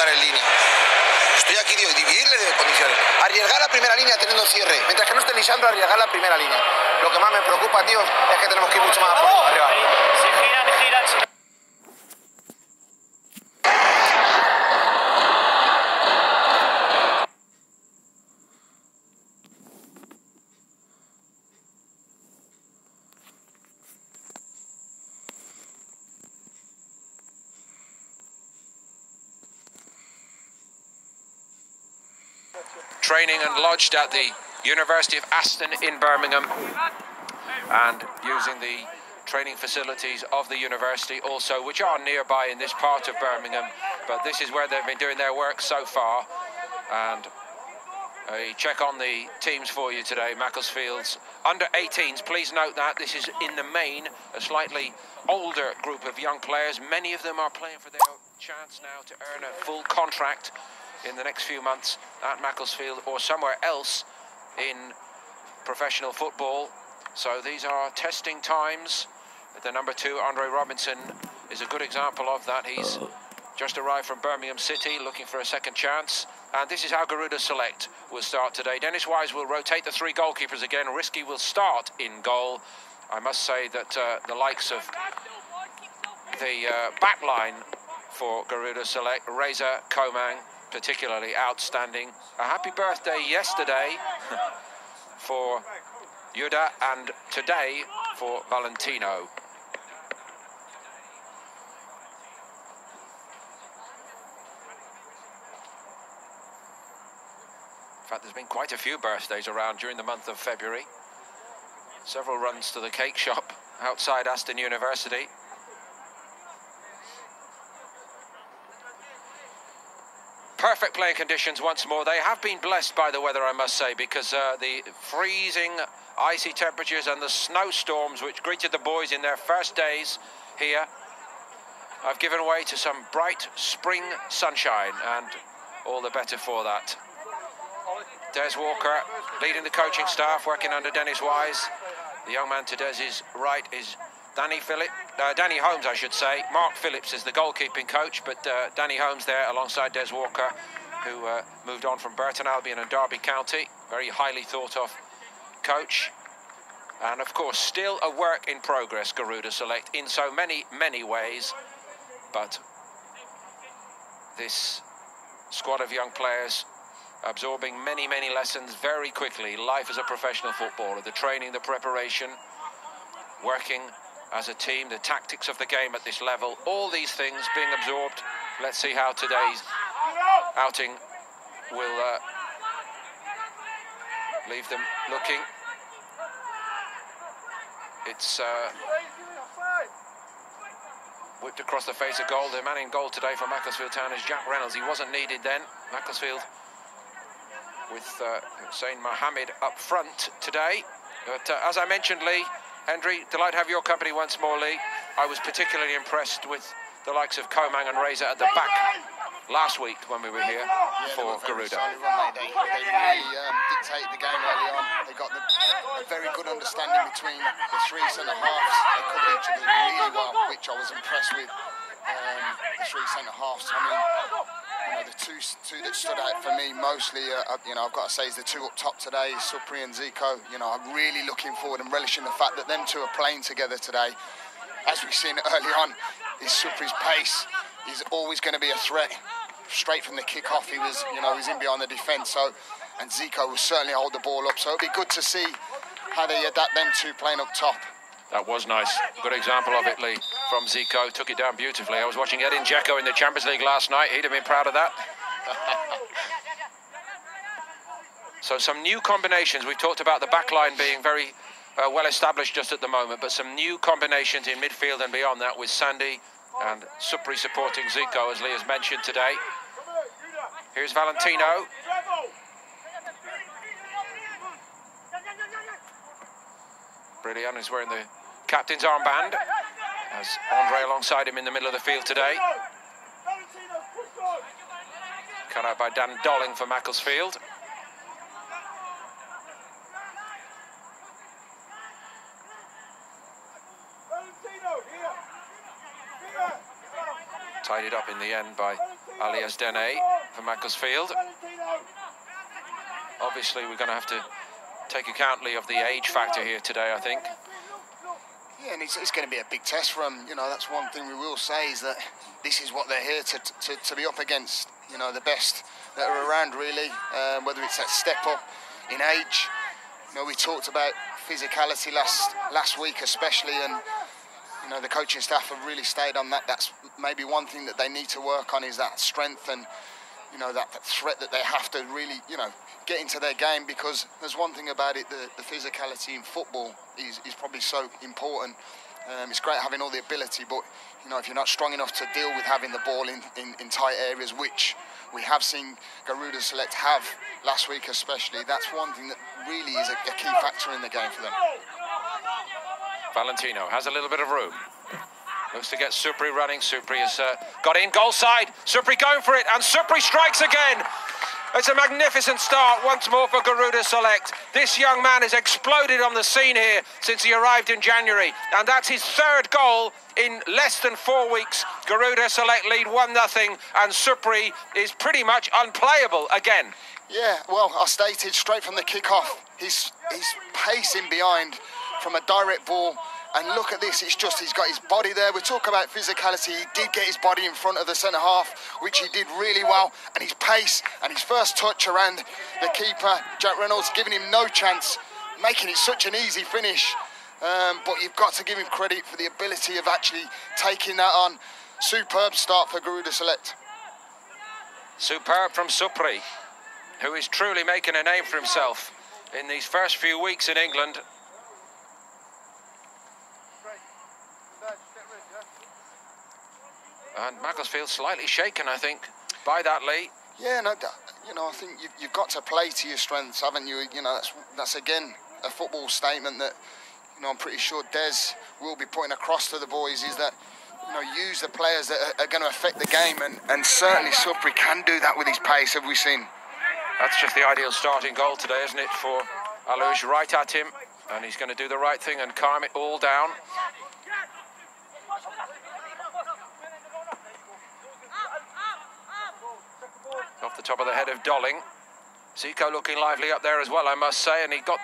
anotar en línea. Estoy aquí, digo, dividirle de condiciones. Arriesgar la primera línea teniendo cierre. Mientras que no esté Lisandro, arriesgar la primera línea. Lo que más me preocupa, tío, es que tenemos que ir mucho más arriba. Si giran. Training and lodged at the University of Aston in Birmingham, and using the training facilities of the university also, which are nearby in this part of Birmingham, but this is where they've been doing their work so far. And a check on the teams for you today. Macclesfield's under 18s. Please note that this is in the main a slightly older group of young players. Many of them are playing for their chance now to earn a full contract in the next few months at Macclesfield or somewhere else in professional football. So these are testing times. The number 2, Andre Robinson, is a good example of that. He's just arrived from Birmingham City looking for a second chance. And this is how Garuda Select will start today. Dennis Wise will rotate the 3 goalkeepers again. Risky will start in goal. I must say that the likes of the back line for Garuda Select, Reza Komang, particularly outstanding. A happy birthday yesterday for Yuda and today for Valentino. In fact, there's been quite a few birthdays around during the month of February. Several runs to the cake shop outside Aston University. Perfect playing conditions once more. They have been blessed by the weather, I must say, because the freezing, icy temperatures and the snowstorms which greeted the boys in their first days here have given way to some bright spring sunshine, and all the better for that. Des Walker leading the coaching staff, working under Dennis Wise. The young man to Des's right is Danny Holmes, I should say. Mark Phillips is the goalkeeping coach, but Danny Holmes there alongside Des Walker, who moved on from Burton Albion and Derby County. Very highly thought of coach. And of course, still a work in progress, Garuda Select, in so many, many ways. But this squad of young players absorbing many, many lessons very quickly. Life as a professional footballer, the training, the preparation, working as a team, the tactics of the game at this level, all these things being absorbed. Let's see how today's outing will leave them looking. It's whipped across the face of goal. The man in goal today for Macclesfield Town is Jack Reynolds. He wasn't needed then. Macclesfield with Hussein Mohammed up front today. But as I mentioned, Lee, Hendry, delight to have your company once more, Lee. I was particularly impressed with the likes of Komang and Reza at the back last week when we were here for Garuda. They really dictated the game early on. They got a very good understanding between the 3 centre-halves. They covered each other really well, which I was impressed with. The 3 centre-halves. I mean, you know, the two that stood out for me mostly, you know, I've got to say is the 2 up top today, Supri and Zico. You know, I'm really looking forward and relishing the fact that them 2 are playing together today. As we've seen early on, is Supri's pace. He's always going to be a threat. Straight from the kick-off, he was, you know, he's in behind the defence. So, and Zico will certainly hold the ball up. So it'll be good to see how they adapt them 2 playing up top. That was nice. Good example of it, Lee, from Zico. Took it down beautifully. I was watching Edin Dzeko in the Champions League last night. He'd have been proud of that. So some new combinations. We've talked about the back line being very well established just at the moment, but some new combinations in midfield and beyond that with Sandy and Supri supporting Zico, as Lee has mentioned today. Here's Valentino. Brilliant, is wearing the captain's armband, as Andre alongside him in the middle of the field today. Cut out by Dan Dolling for Macclesfield. Tidied up in the end by alias Dene for Macclesfield. Obviously, we're going to have to take account of the age factor here today, I think. Yeah, and it's going to be a big test for them. You know, that's one thing we will say is that this is what they're here to be up against. You know, the best that are around, really, whether it's that step up in age. You know, we talked about physicality last week especially, and you know, the coaching staff have really stayed on that. That's maybe one thing that they need to work on, is that strength and, you know, that threat that they have to really, you know, get into their game, because there's one thing about it, the physicality in football is probably so important. It's great having all the ability, but you know, if you're not strong enough to deal with having the ball in tight areas, which we have seen Garuda Select have last week especially, that's one thing that really is a key factor in the game for them. Valentino has a little bit of room. Looks to get Supri running. Supri has got in, goal side. Supri going for it, and Supri strikes again. It's a magnificent start once more for Garuda Select. This young man has exploded on the scene here since he arrived in January, and that's his third goal in less than 4 weeks. Garuda Select lead 1-0, and Supri is pretty much unplayable again. Yeah, well, I stated straight from the kick-off, his pace in behind from a direct ball. And look at this, it's just, he's got his body there. We talk about physicality, he did get his body in front of the centre-half, which he did really well. And his pace and his first touch around the keeper, Jack Reynolds, giving him no chance, making it such an easy finish. But you've got to give him credit for the ability of actually taking that on. Superb start for Garuda Select. Superb from Supri, who is truly making a name for himself in these first few weeks in England. And Macclesfield slightly shaken, I think, by that lead. Yeah, no, you know, I think you've got to play to your strengths, haven't you? You know, that's again a football statement that, you know, I'm pretty sure Des will be putting across to the boys, is that, you know, use the players that are going to affect the game, and certainly Supri can do that with his pace, have we seen. That's just the ideal starting goal today, isn't it, for Alouche, right at him, and he's going to do the right thing and calm it all down. Off the top of the head of Dolling. Zico looking lively up there as well, I must say, and he got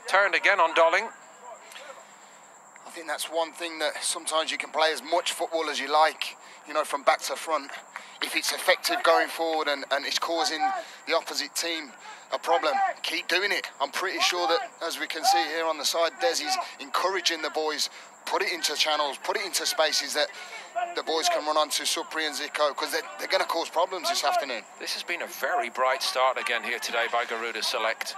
turned again on Dolling. I think that's one thing, that sometimes you can play as much football as you like, you know, from back to front. If it's effective going forward and it's causing the opposite team a problem, keep doing it. I'm pretty sure that, as we can see here on the side, Des is encouraging the boys, put it into channels, put it into spaces that the boys can run onto Supri and Zico, because they're going to cause problems this afternoon. This has been a very bright start again here today by Garuda Select.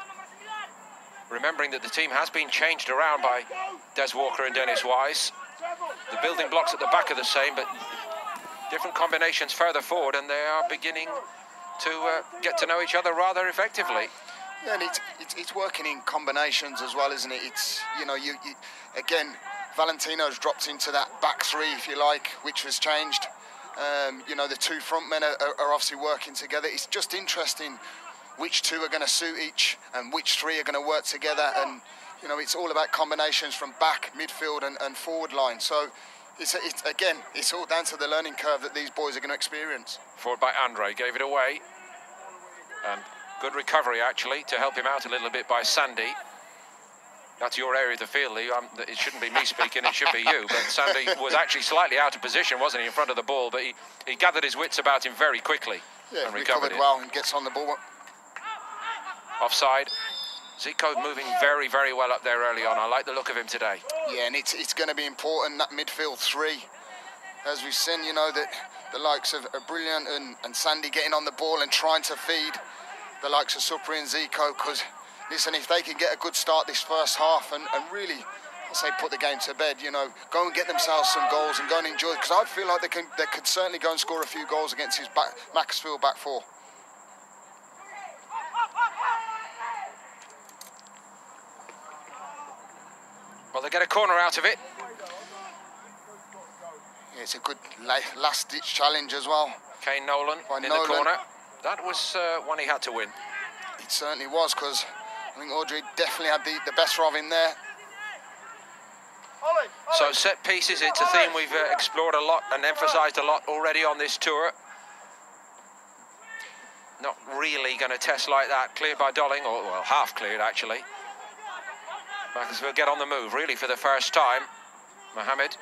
Remembering that the team has been changed around by Des Walker and Dennis Wise. The building blocks at the back are the same, but different combinations further forward, and they are beginning to get to know each other rather effectively. Yeah, and it's working in combinations as well, isn't it? It's, you know, you again, Valentino's dropped into that back three, if you like, which was changed. You know, the two front men are obviously working together. It's just interesting which two are going to suit each and which three are going to work together. And, you know, it's all about combinations from back, midfield and forward line. So, again, it's all down to the learning curve that these boys are going to experience. Forward by Andre, gave it away. And good recovery, actually, to help him out a little bit by Sandy. That's your area of the field, Lee. It shouldn't be me speaking, it should be you. But Sandy was actually slightly out of position, wasn't he, in front of the ball? But he gathered his wits about him very quickly. Yeah, and recovered well and gets on the ball. Offside. Zico moving very, very well up there early on. I like the look of him today. Yeah, and it's going to be important, that midfield three. As we've seen, you know, that the likes of Brilliant and Sandy getting on the ball and trying to feed the likes of Supri and Zico, because, listen, if they can get a good start this first half and really, I say, put the game to bed, you know, go and get themselves some goals and go and enjoy it, because I feel like they could certainly go and score a few goals against his Macclesfield back four. Well, they get a corner out of it. Yeah, it's a good last-ditch challenge as well. Kane Nolan in the corner. That was one he had to win. It certainly was, because I think Audrey definitely had the best of him there. So set pieces, it's a theme we've explored a lot and emphasised a lot already on this tour. not really going to test like that. Cleared by Dolling, or well, half cleared actually. Macclesfield get on the move, really, for the first time. Mohamed.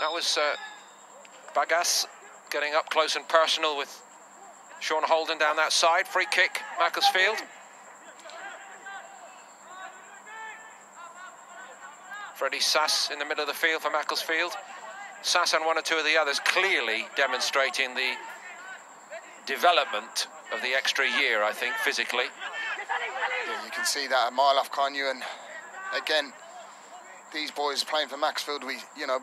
That was Bagas getting up close and personal with Sean Holden down that side. Free kick, Macclesfield. Freddie Sass in the middle of the field for Macclesfield. Sass and one or two of the others clearly demonstrating the development of the extra year, I think, physically. Yeah, you can see that a mile off, can't you? And again, these boys playing for Macclesfield, we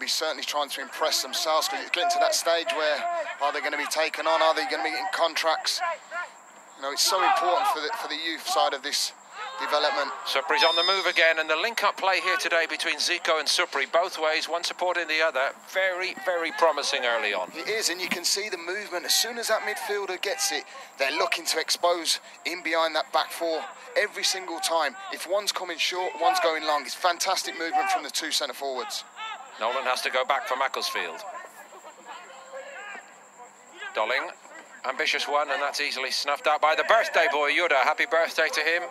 certainly trying to impress themselves, because it's getting to that stage where are they going to be taken on? Are they going to be getting contracts? You know, it's so important for the youth side of this development. Supri's on the move again, and the link-up play here today between Zico and Supri, both ways, one supporting the other, very, very promising early on. It is, and you can see the movement. As soon as that midfielder gets it, they're looking to expose in behind that back four every single time. If one's coming short, one's going long. It's fantastic movement from the two centre-forwards. Nolan has to go back for Macclesfield. Dolling, ambitious one, and that's easily snuffed out by the birthday boy, Yuda. Happy birthday to him.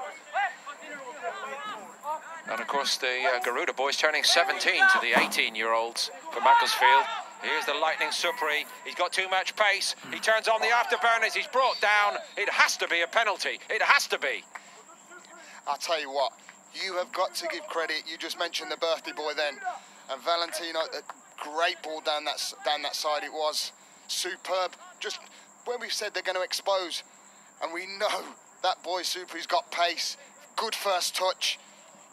And of course the Garuda boys turning 17 to the 18-year-olds for Macclesfield. Here's the lightning Supri. He's got too much pace. He turns on the afterburners. He's brought down. It has to be a penalty. It has to be. I'll tell you what, you have got to give credit. You just mentioned the birthday boy then. And Valentino, a great ball down that side it was. Superb. Just when we've said they're going to expose, and we know that boy Supri's got pace. Good first touch.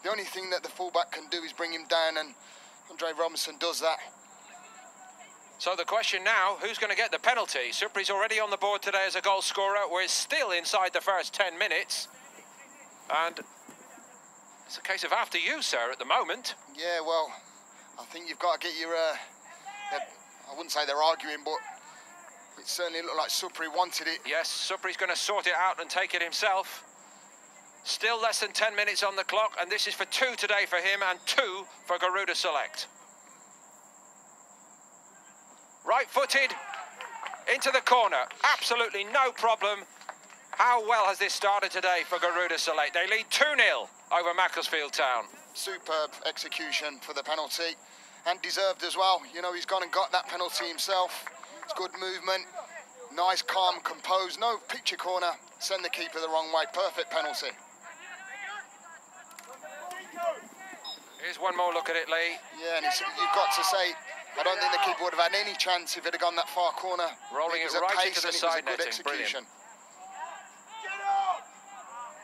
The only thing that the fullback can do is bring him down, and Andre Robinson does that. So the question now, who's going to get the penalty? Supri's already on the board today as a goal scorer. We're still inside the first 10 minutes. And it's a case of after you, sir, at the moment. Yeah, well, I think you've got to get your... I wouldn't say they're arguing, but it certainly looked like Supri wanted it. Yes, Supri's going to sort it out and take it himself. Still less than 10 minutes on the clock, and this is for 2 today for him and 2 for Garuda Select. Right-footed into the corner. Absolutely no problem. How well has this started today for Garuda Select? They lead 2-0 over Macclesfield Town. Superb execution for the penalty, and deserved as well. You know, he's gone and got that penalty himself. It's good movement. Nice, calm, composed. No picture corner. Send the keeper the wrong way. Perfect penalty. Here's one more look at it, Lee. Yeah, and you've got to say, I don't think the keeper would have had any chance if it had gone that far corner. Rolling it right into the side netting. Brilliant.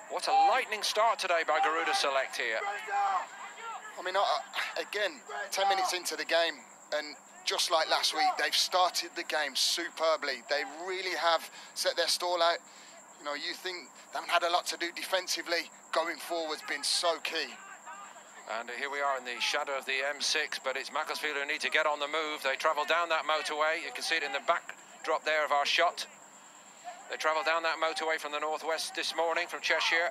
What a lightning start today by Garuda Select here. I mean, again, 10 minutes into the game, and just like last week, they've started the game superbly. They really have set their stall out. You know, you think they haven't had a lot to do defensively. Going forward's been so key. And here we are in the shadow of the M6, but it's Macclesfield who need to get on the move. They travel down that motorway. You can see it in the backdrop there of our shot. They travel down that motorway from the northwest this morning from Cheshire.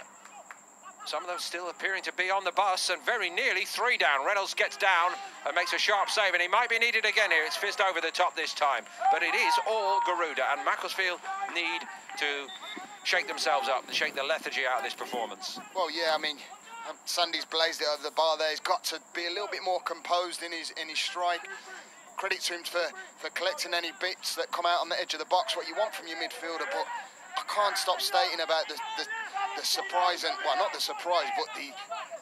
Some of them still appearing to be on the bus, and very nearly 3 down. Reynolds gets down and makes a sharp save, and he might be needed again here. It's fizzed over the top this time, but it is all Garuda, and Macclesfield need to shake themselves up and shake the lethargy out of this performance. Well, yeah, I mean, Sandy's blazed it over the bar there. He's got to be a little bit more composed in his strike. Credit to him for collecting any bits that come out on the edge of the box, what you want from your midfielder, but I can't stop stating about the surprise, and well, not the surprise, but the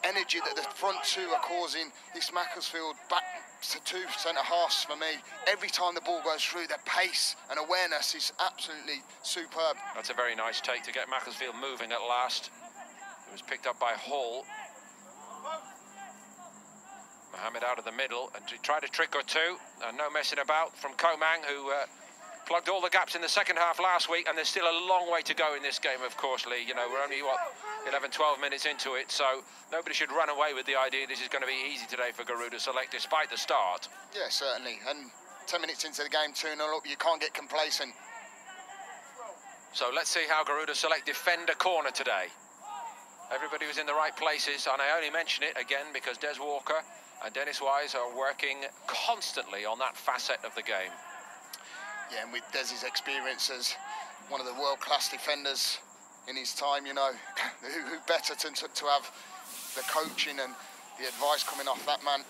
energy that the front two are causing this Macclesfield back to 2 centre-halves for me. Every time the ball goes through, their pace and awareness is absolutely superb. That's a very nice take to get Macclesfield moving at last. It was picked up by Hall. Mohamed out of the middle and to try to trick or two, and no messing about from Komang, who plugged all the gaps in the second half last week, and there's still a long way to go in this game, of course, Lee. You know, we're only, what, 11, 12 minutes into it, so nobody should run away with the idea this is going to be easy today for Garuda Select, despite the start. Yeah, certainly, and 10 minutes into the game, 2-0 up, you can't get complacent. So let's see how Garuda Select defend a corner today. Everybody was in the right places, and I only mention it again because Des Walker and Dennis Wise are working constantly on that facet of the game. Yeah, and with Desi's experience as one of the world-class defenders in his time, you know, who better to have the coaching and the advice coming off that man.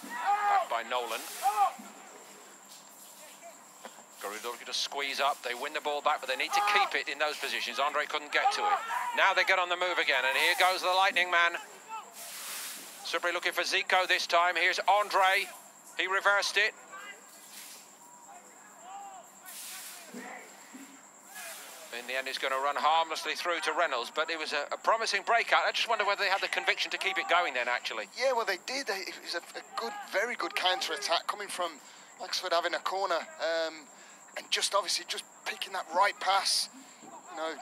Back by Nolan. Garuda looking to squeeze up. They win the ball back, but they need to keep it in those positions. Andre couldn't get to it. Now they get on the move again, and here goes the lightning man. Supri looking for Zico this time. Here's Andre. He reversed it. In the end, he's going to run harmlessly through to Reynolds, but it was a promising breakout. I just wonder whether they had the conviction to keep it going then, actually. Yeah, well, they did. It was a good, very good counter-attack coming from Macclesfield having a corner. And just obviously just picking that right pass. You know,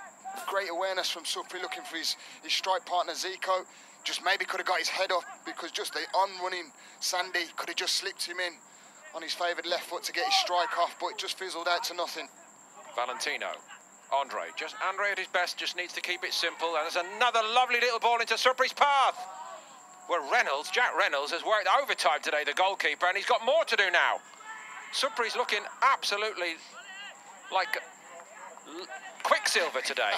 great awareness from Supri looking for his strike partner, Zico. Just maybe could have got his head up because just the on-running Sandy could have just slipped him in on his favoured left foot to get his strike off, but it just fizzled out to nothing. Valentino. Andre at his best, just needs to keep it simple. And there's another lovely little ball into Supri's path. Where Jack Reynolds has worked overtime today, the goalkeeper, and he's got more to do now. Supri's looking absolutely like Quicksilver today.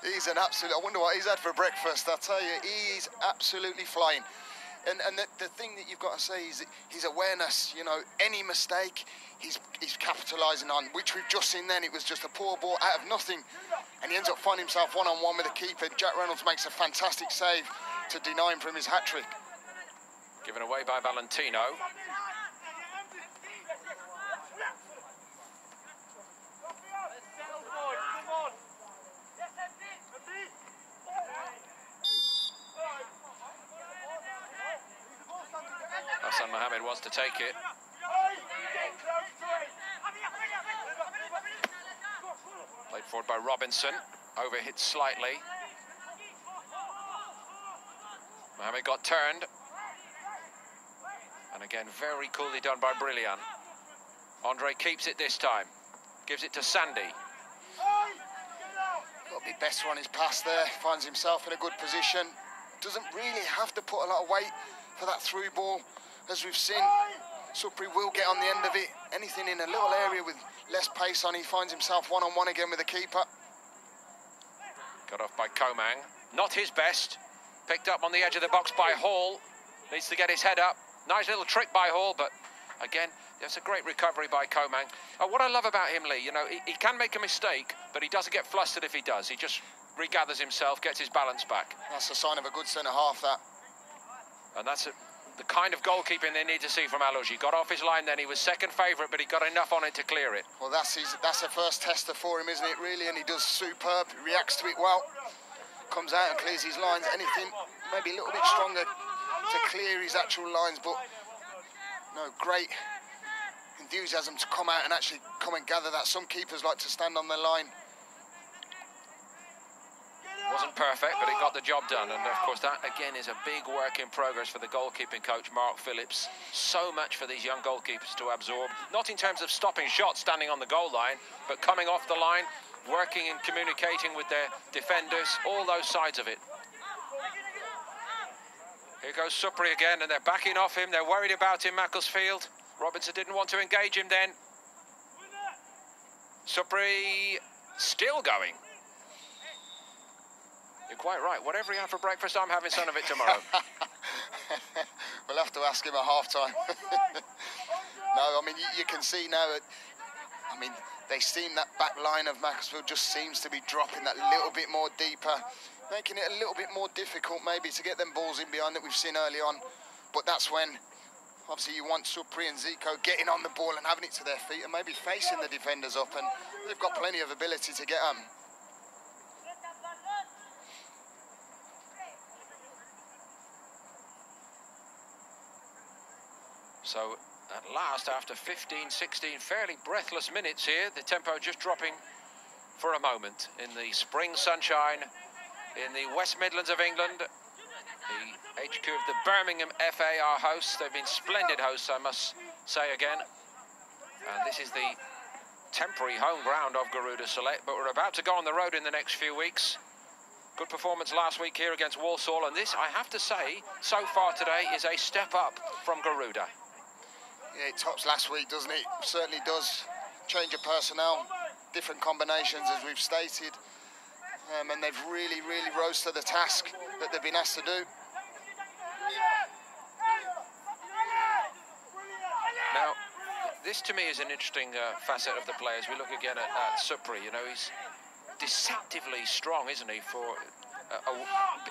He's an absolute, I wonder what he's had for breakfast. I'll tell you, he's absolutely flying. And the thing that you've got to say is his awareness, you know, any mistake, he's capitalising on, which we've just seen then. It was just a poor ball out of nothing. And he ends up finding himself one-on-one with the keeper. Jack Reynolds makes a fantastic save to deny him from his hat-trick. Given away by Valentino. Hassan Mohammed wants to take it. Played forward by Robinson. Overhit slightly. Mohammed got turned. And again, very coolly done by Brilliant. Andre keeps it this time. Gives it to Sandy. Got to be better on his pass there. Finds himself in a good position. Doesn't really have to put a lot of weight for that through ball. As we've seen, Supri will get on the end of it. Anything in a little area with less pace on, he finds himself one-on-one again with the keeper. Got off by Komang. Not his best. Picked up on the edge of the box by Hall. Needs to get his head up. Nice little trick by Hall, but again, that's a great recovery by Komang. What I love about him, Lee, you know, he can make a mistake, but he doesn't get flustered if he does. He just regathers himself, gets his balance back. That's a sign of a good centre-half, that. And that's the kind of goalkeeping they need to see from Alouji. Got off his line then, he was second favourite, but he got enough on it to clear it. Well, that's a first tester for him, isn't it, really? And he does superb, he reacts to it well. Comes out and clears his lines. Anything maybe a little bit stronger to clear his actual lines, but no, great enthusiasm to come out and actually come and gather that. Some keepers like to stand on their line. Wasn't perfect, but it got the job done. And of course, that again is a big work in progress for the goalkeeping coach, Mark Phillips. So much for these young goalkeepers to absorb, not in terms of stopping shots standing on the goal line, but coming off the line, working and communicating with their defenders, all those sides of it. Here goes Supri again, and they're backing off him. They're worried about him, Macclesfield. Robinson didn't want to engage him then. Supri still going. You're quite right. Whatever you have for breakfast, I'm having some of it tomorrow. We'll have to ask him at half-time. No, I mean, you can see now, I mean, they seem that back line of Macclesfield just seems to be dropping that little bit more deeper, making it a little bit more difficult maybe to get them balls in behind that we've seen early on. But that's when, obviously, you want Supri and Zico getting on the ball and having it to their feet and maybe facing the defenders up, and they've got plenty of ability to get them. So, at last, after 15, 16 fairly breathless minutes here, the tempo just dropping for a moment in the spring sunshine in the West Midlands of England. The HQ of the Birmingham FA are hosts. They've been splendid hosts, I must say again. And this is the temporary home ground of Garuda Select, but we're about to go on the road in the next few weeks. Good performance last week here against Walsall, and this, I have to say, so far today is a step up from Garuda. Yeah, it tops last week, doesn't it? Certainly does. Change of personnel, different combinations, as we've stated, and they've really rose to the task that they've been asked to do. Now, this to me is an interesting facet of the players. We look again at Supri. You know, he's deceptively strong, isn't he?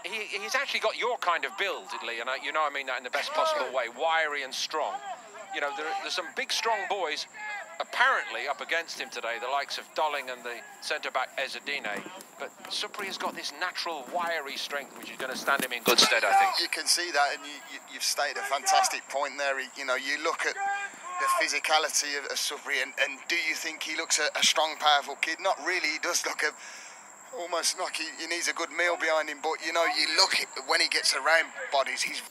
He's actually got your kind of build, Lee, and you know I mean that in the best possible way, wiry and strong. You know, there's some big, strong boys apparently up against him today, the likes of Dolling and the centre-back Ezzedine. But Supri has got this natural, wiry strength, which is going to stand him in good stead, I think. You can see that, and you've stated a fantastic point there. You know, you look at the physicality of Supri, and do you think he looks a strong, powerful kid? Not really. He does look almost like he needs a good meal behind him. But, you know, you look at when he gets around bodies, he's